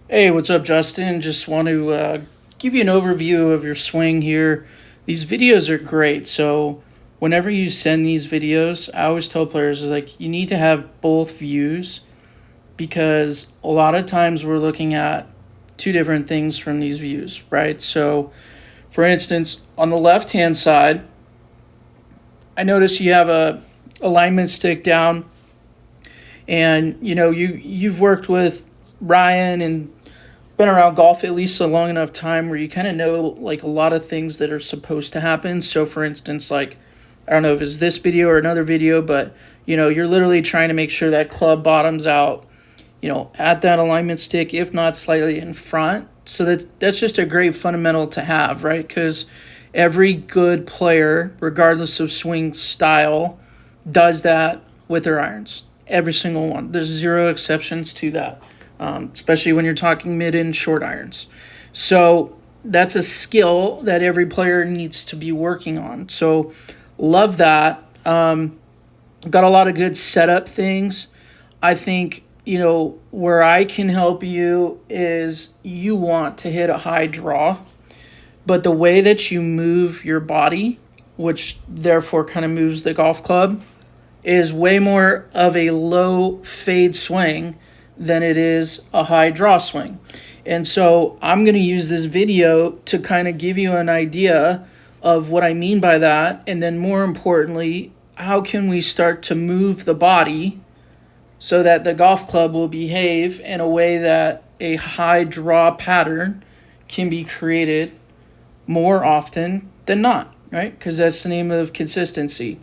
Hey, what's up, Justin? Just want to give you an overview of your swing here. These videos are great. So, whenever you send these videos, I always tell players like you need to have both views because a lot of times we're looking at two different things from these views, right? So, for instance, on the left hand side, I notice you have a alignment stick down, and you've worked with Ryan and been around golf at least a long enough time where you kind of know like a lot of things that are supposed to happen. So for instance, like I don't know if it's this video or another video, but you're literally trying to make sure that club bottoms out, at that alignment stick, if not slightly in front. So that's just a great fundamental to have, right? Because every good player, regardless of swing style, does that with their irons. Every single one. There's zero exceptions to that, especially when you're talking mid and short irons. So that's a skill that every player needs to be working on. So love that. Got a lot of good setup things. I think, where I can help you is you want to hit a high draw, but the way that you move your body, which therefore kind of moves the golf club, is way more of a low fade swing than it is a high draw swing. And so I'm going to use this video to kind of give you an idea of what I mean by that. And then more importantly, how can we start to move the body so that the golf club will behave in a way that a high draw pattern can be created more often than not, right? Because that's the name of consistency.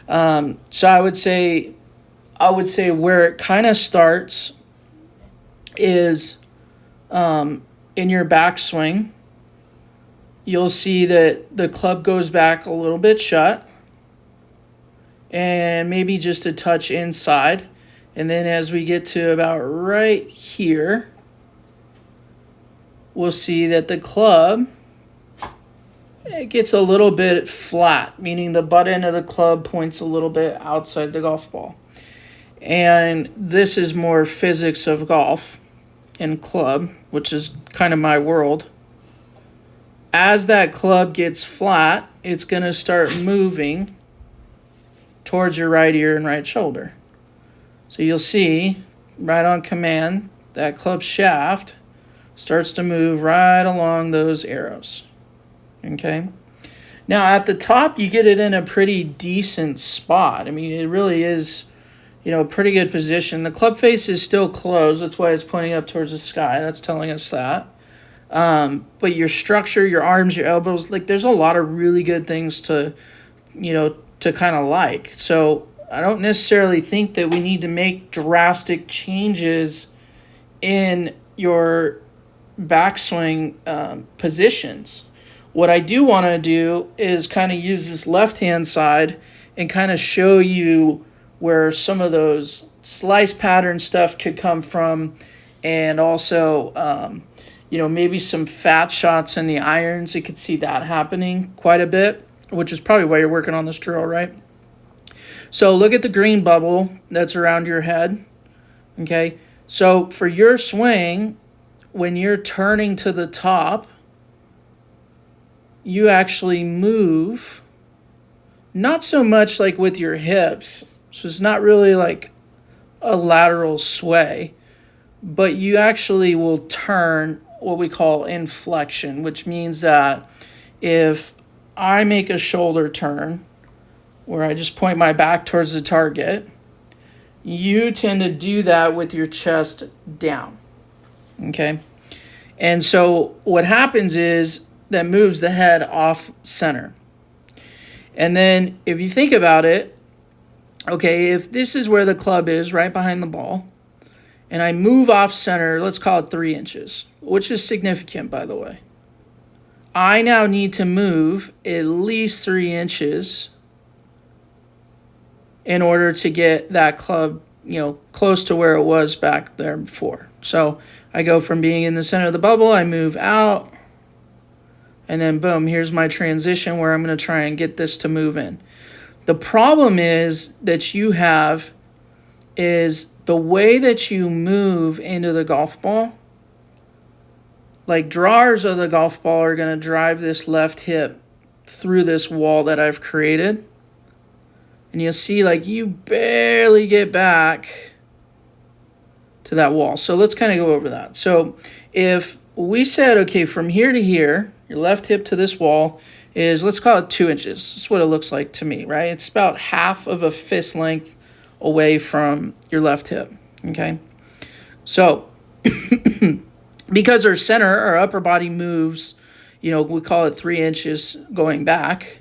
So I would say where it kind of starts is in your backswing. You'll see that the club goes back a little bit shut and maybe just a touch inside. And then as we get to about right here, we'll see that the club, it gets a little bit flat, meaning the butt end of the club points a little bit outside the golf ball. And this is more physics of golf and club, which is kind of my world. As that club gets flat, it's going to start moving towards your right ear and right shoulder. So you'll see right on command, that club shaft starts to move right along those arrows. Okay. Now at the top, you get it in a pretty decent spot. I mean, it really is, a pretty good position. The club face is still closed. That's why it's pointing up towards the sky. That's telling us that. But your structure, your arms, your elbows, like there's a lot of really good things to kind of like. So I don't necessarily think that we need to make drastic changes in your backswing positions. What I do want to do is kind of use this left-hand side and kind of show you where some of those slice pattern stuff could come from, and also, maybe some fat shots in the irons. You could see that happening quite a bit, which is probably why you're working on this drill, right? So look at the green bubble that's around your head, okay? So for your swing, when you're turning to the top, you actually move, not so much like with your hips, so it's not really like a lateral sway, but you actually will turn what we call inflection, which means that if I make a shoulder turn where I just point my back towards the target, you tend to do that with your chest down, okay? And so what happens is that moves the head off center. And then if you think about it, okay, if this is where the club is, right behind the ball, and I move off center, let's call it 3 inches, which is significant, by the way. I now need to move at least 3 inches in order to get that club, close to where it was back there before. So I go from being in the center of the bubble, I move out, and then boom, here's my transition where I'm going to try and get this to move in. The problem is that you have is the way that you move into the golf ball like drawers of the golf ball are going to drive this left hip through this wall that I've created. And you'll see like you barely get back to that wall. So let's kind of go over that. So if we said, okay, from here to here, your left hip to this wall is, let's call it 2 inches. That's what it looks like to me, right? It's about half of a fist length away from your left hip, okay? So because our center, our upper body moves, we call it 3 inches going back,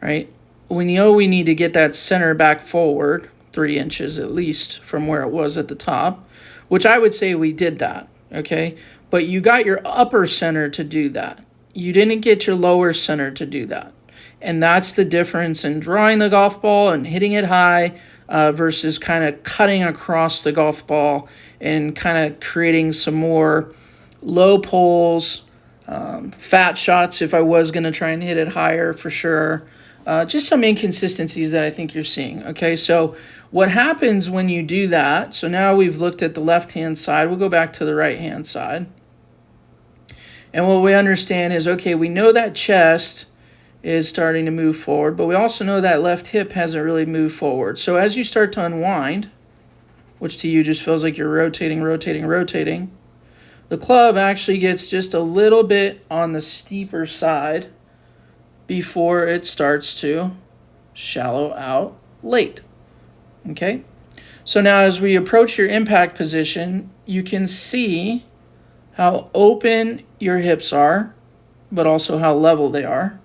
right? We know we need to get that center back forward 3 inches at least from where it was at the top, which I would say we did that, okay? But you got your upper center to do that. You didn't get your lower center to do that. And that's the difference in drawing the golf ball and hitting it high versus kind of cutting across the golf ball and kind of creating some more low pulls, fat shots if I was going to try and hit it higher for sure. Just some inconsistencies that I think you're seeing. Okay, so what happens when you do that? So now we've looked at the left-hand side. We'll go back to the right-hand side. And what we understand is, okay, we know that chest is starting to move forward, but we also know that left hip hasn't really moved forward. So as you start to unwind, which to you just feels like you're rotating, the club actually gets just a little bit on the steeper side before it starts to shallow out late. Okay? So now as we approach your impact position, you can see how open your hips are, but also how level they are.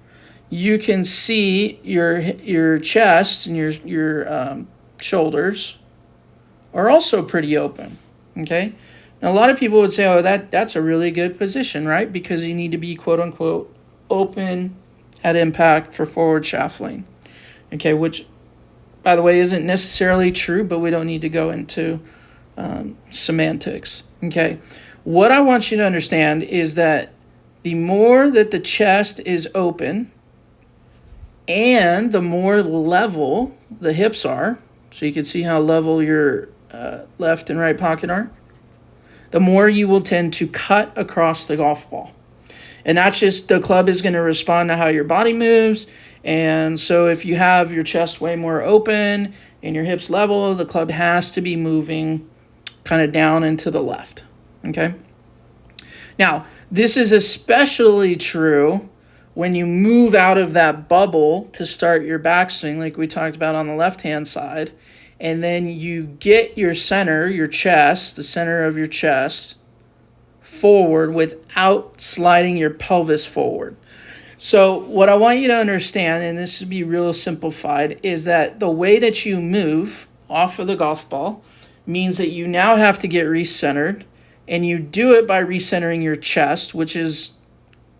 You can see your chest and your shoulders are also pretty open. Okay? Now a lot of people would say, oh, that's a really good position, right? Because you need to be quote unquote open at impact for forward shaft lean. Okay, which by the way isn't necessarily true, but we don't need to go into semantics. Okay. What I want you to understand is that the more that the chest is open and the more level the hips are, so you can see how level your left and right pocket are, the more you will tend to cut across the golf ball. And that's just the club is going to respond to how your body moves. And so if you have your chest way more open and your hips level, the club has to be moving kind of down and to the left. Okay? Now, this is especially true when you move out of that bubble to start your backswing, like we talked about on the left-hand side, and then you get your center, your chest, the center of your chest, forward without sliding your pelvis forward. So what I want you to understand, and this will be real simplified, is that the way that you move off of the golf ball means that you now have to get recentered, and you do it by recentering your chest, which is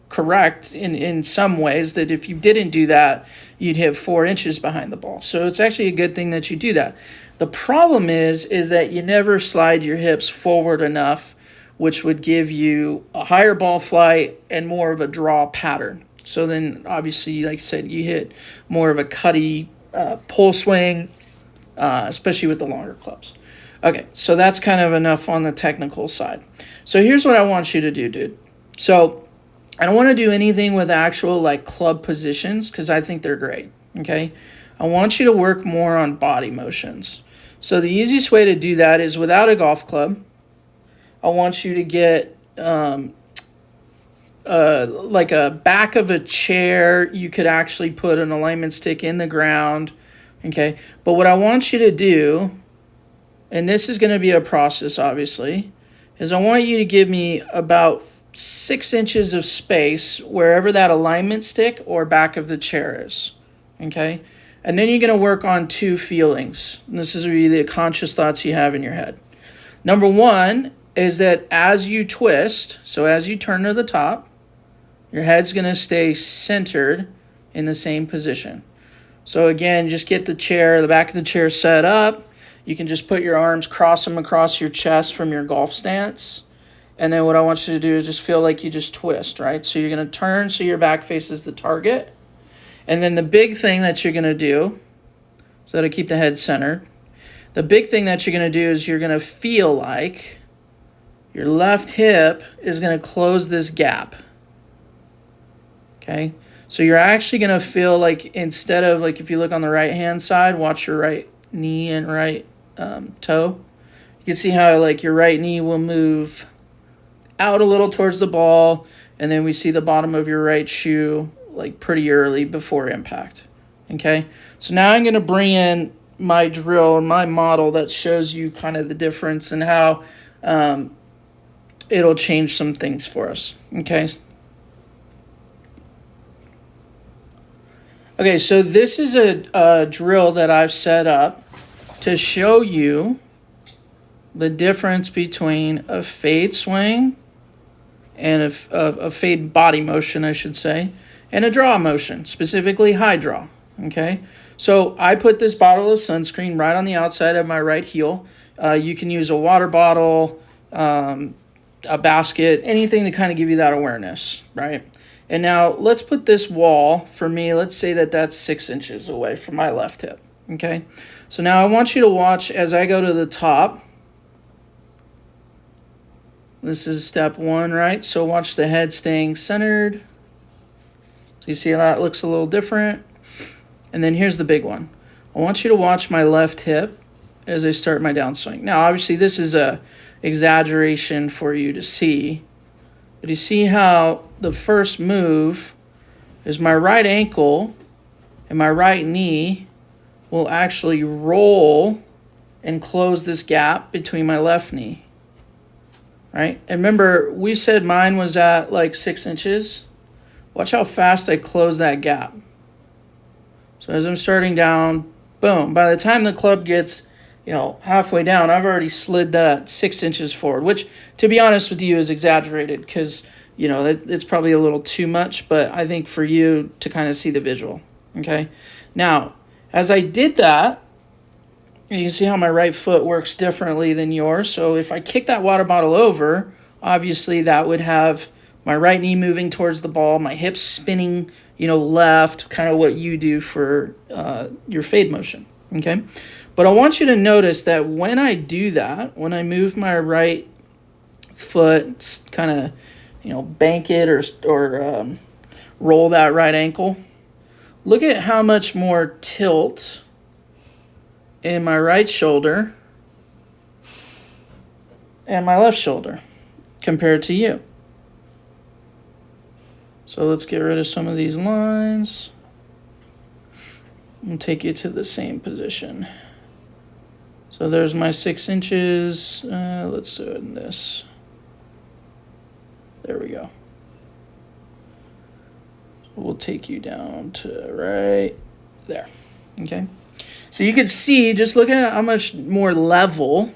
correct in some ways, that if you didn't do that, you'd hit 4 inches behind the ball. So it's actually a good thing that you do that. The problem is that you never slide your hips forward enough, which would give you a higher ball flight and more of a draw pattern. So then obviously, like I said, you hit more of a cutty pull swing, especially with the longer clubs. Okay, so that's kind of enough on the technical side. So here's what I want you to do, dude. So I don't want to do anything with actual like club positions because I think they're great, okay? I want you to work more on body motions. So the easiest way to do that is without a golf club. I want you to get like a back of a chair. You could actually put an alignment stick in the ground, okay? But what I want you to do, and this is going to be a process, obviously, is I want you to give me about 6 inches of space wherever that alignment stick or back of the chair is, okay? And then you're going to work on 2 feelings. And this is really the conscious thoughts you have in your head. Number 1 is that as you twist, so as you turn to the top, your head's going to stay centered in the same position. So again, just get the chair, the back of the chair set up. You can just put your arms, cross them across your chest from your golf stance. And then what I want you to do is just feel like you just twist, right? So you're going to turn so your back faces the target. And then the big thing that you're going to do, so that'll keep the head centered. The big thing that you're going to do is you're going to feel like your left hip is going to close this gap. Okay? So you're actually going to feel like, instead of, like, if you look on the right-hand side, watch your right knee and right toe. You can see how, like, your right knee will move out a little towards the ball, and then we see the bottom of your right shoe, like, pretty early before impact. Okay? So now I'm going to bring in my drill or my model that shows you kind of the difference and how it'll change some things for us. Okay? Okay, so this is a drill that I've set up to show you the difference between a fade swing and a fade body motion, I should say, and a draw motion, specifically high draw. Okay, so I put this bottle of sunscreen right on the outside of my right heel. You can use a water bottle, a basket, anything to kind of give you that awareness, right? And now let's put this wall, for me, let's say that that's 6 inches away from my left hip, okay? So now I want you to watch as I go to the top. This is step 1, right? So watch the head staying centered. So you see how that looks a little different? And then here's the big one. I want you to watch my left hip as I start my downswing. Now, obviously, this is a exaggeration for you to see, but you see how the first move is my right ankle and my right knee will actually roll and close this gap between my left knee, right? And remember, we said mine was at like 6 inches. Watch how fast I close that gap. So as I'm starting down, boom, by the time the club gets, halfway down, I've already slid that 6 inches forward, which, to be honest with you, is exaggerated because, it's probably a little too much, but I think for you to kind of see the visual, okay? Now, as I did that, you can see how my right foot works differently than yours. So if I kick that water bottle over, obviously that would have my right knee moving towards the ball, my hips spinning, left, kind of what you do for your fade motion, okay? But I want you to notice that when I do that, when I move my right foot, kind of, bank it or roll that right ankle, look at how much more tilt in my right shoulder and my left shoulder compared to you. So let's get rid of some of these lines and take you to the same position. So there's my 6 inches. Let's do it in this. There we go. We'll take you down to right there. Okay. So you can see, just look at how much more level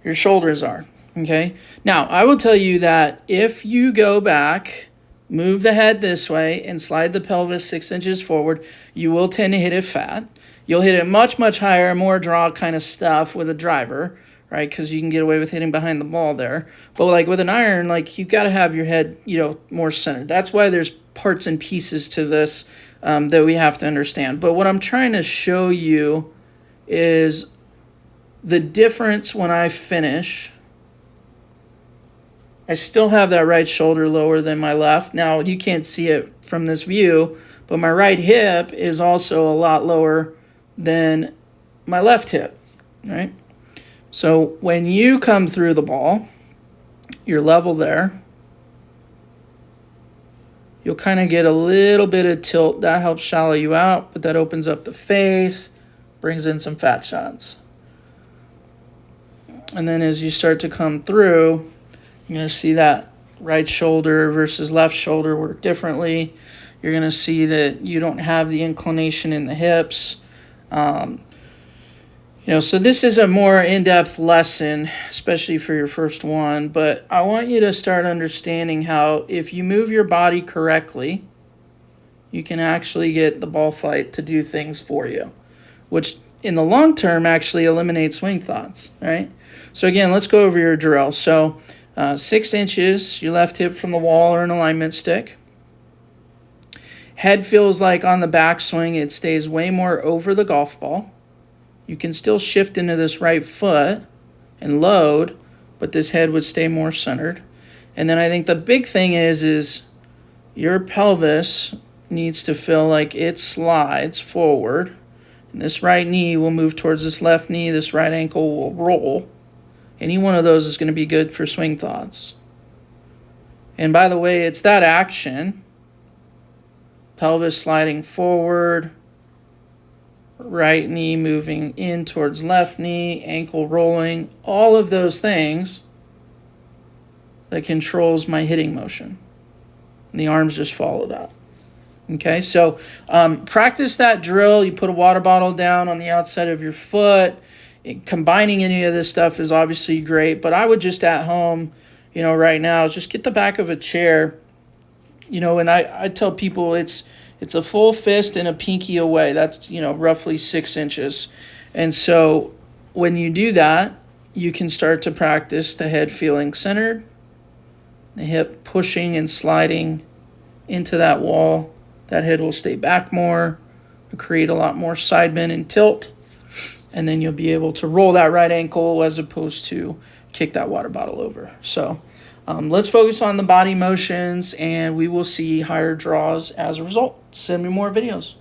your shoulders are. Okay. Now, I will tell you that if you go back, move the head this way, and slide the pelvis 6 inches forward, you will tend to hit it fat. You'll hit it much, much higher, more draw kind of stuff with a driver, right? Because you can get away with hitting behind the ball there. But like with an iron, like you've got to have your head, more centered. That's why there's parts and pieces to this that we have to understand. But what I'm trying to show you is the difference when I finish. I still have that right shoulder lower than my left. Now, you can't see it from this view, but my right hip is also a lot lower than my left hip, right? So when you come through the ball, you're level there. You'll kind of get a little bit of tilt. That helps shallow you out, but that opens up the face, brings in some fat shots. And then as you start to come through, you're going to see that right shoulder versus left shoulder work differently. You're going to see that you don't have the inclination in the hips. So this is a more in-depth lesson, especially for your first one. But I want you to start understanding how if you move your body correctly, you can actually get the ball flight to do things for you, which in the long term actually eliminates swing thoughts, right? So again, let's go over your drill. So 6 inches, your left hip from the wall or an alignment stick. Head feels like on the backswing, it stays way more over the golf ball. You can still shift into this right foot and load, but this head would stay more centered. And then I think the big thing is your pelvis needs to feel like it slides forward. And this right knee will move towards this left knee. This right ankle will roll. Any one of those is going to be good for swing thoughts. And by the way, it's that action, pelvis sliding forward, right knee moving in towards left knee, ankle rolling, all of those things that controls my hitting motion. And the arms just follow that. Okay, so practice that drill. You put a water bottle down on the outside of your foot. Combining any of this stuff is obviously great, but I would just at home, right now, just get the back of a chair, and I tell people it's a full fist and a pinky away. That's, roughly 6 inches. And so when you do that, you can start to practice the head feeling centered, the hip pushing and sliding into that wall. That head will stay back more, create a lot more side bend and tilt, and then you'll be able to roll that right ankle as opposed to kick that water bottle over. So let's focus on the body motions, and we will see higher draws as a result. Send me more videos.